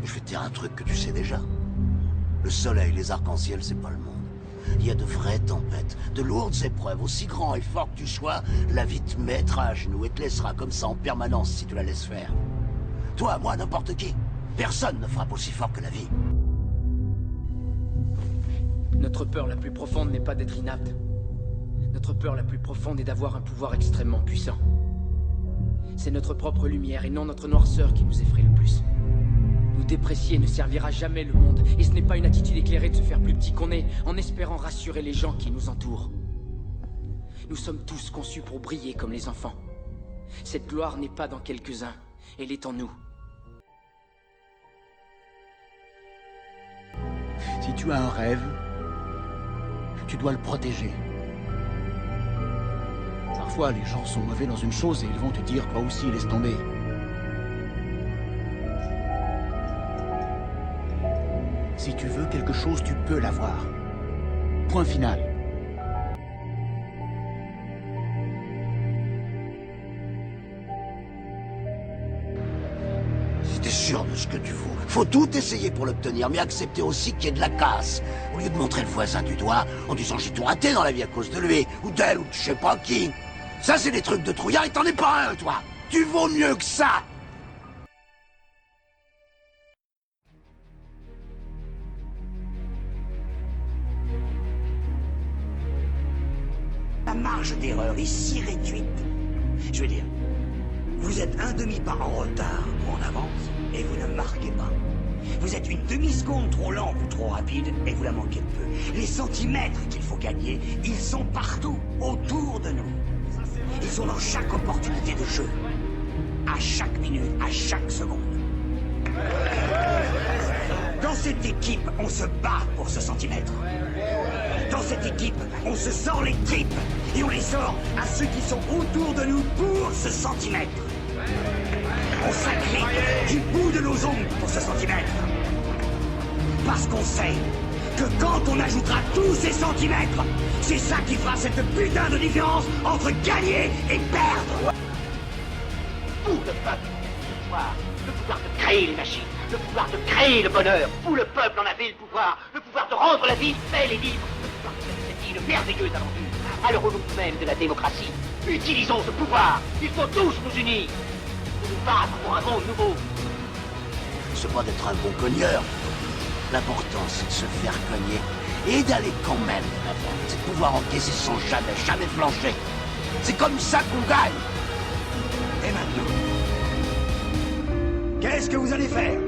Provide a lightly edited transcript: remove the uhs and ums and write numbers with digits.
Je vais te dire un truc que tu sais déjà. Le soleil, les arcs-en-ciel, c'est pas le monde. Il y a de vraies tempêtes, de lourdes épreuves, aussi grand et fort que tu sois, la vie te mettra à genoux et te laissera comme ça en permanence si tu la laisses faire. Toi, moi, n'importe qui. Personne ne frappe aussi fort que la vie. Notre peur la plus profonde n'est pas d'être inapte. Notre peur la plus profonde est d'avoir un pouvoir extrêmement puissant. C'est notre propre lumière et non notre noirceur qui nous effraie le plus. Nous déprécier ne servira jamais le monde, et ce n'est pas une attitude éclairée de se faire plus petit qu'on est, en espérant rassurer les gens qui nous entourent. Nous sommes tous conçus pour briller comme les enfants. Cette gloire n'est pas dans quelques-uns, elle est en nous. Si tu as un rêve, tu dois le protéger. Parfois, les gens sont mauvais dans une chose et ils vont te dire, toi aussi, laisse tomber. Si tu veux quelque chose, tu peux l'avoir. Point final. Si t'es sûr de ce que tu vaux, faut tout essayer pour l'obtenir, mais accepter aussi qu'il y ait de la casse. Au lieu de montrer le voisin du doigt en disant j'ai tout raté dans la vie à cause de lui, ou d'elle, ou de je sais pas qui. Ça, c'est des trucs de trouillard et t'en es pas un, toi. Tu vaux mieux que ça. La marge d'erreur est si réduite. Je veux dire, vous êtes un demi-pas en retard ou en avance et vous ne marquez pas. Vous êtes une demi-seconde trop lent ou trop rapide et vous la manquez de peu. Les centimètres qu'il faut gagner, ils sont partout, autour de nous. Ils sont dans chaque opportunité de jeu. À chaque minute, à chaque seconde. Dans cette équipe, on se bat pour ce centimètre. Dans cette équipe, on se sort les tripes et on les sort à ceux qui sont autour de nous pour ce centimètre. On s'agrippe du bout de nos ongles pour ce centimètre. Parce qu'on sait que quand on ajoutera tous ces centimètres, c'est ça qui fera cette putain de différence entre gagner et perdre. Tout le peuple le pouvoir de créer les machines, le pouvoir de créer le bonheur, où le peuple en avait le pouvoir de rendre la vie belle et libre, le pouvoir de faire cette vie une merveilleuse aventure. Alors au nom même de la démocratie, utilisons ce pouvoir, il faut tous nous unir, pour nous battre pour un monde nouveau. C'est pas d'être un bon cogneur. L'important, c'est de se faire cogner et d'aller quand même de l'avant. C'est de pouvoir encaisser sans jamais flancher. C'est comme ça qu'on gagne. Et maintenant, qu'est-ce que vous allez faire ?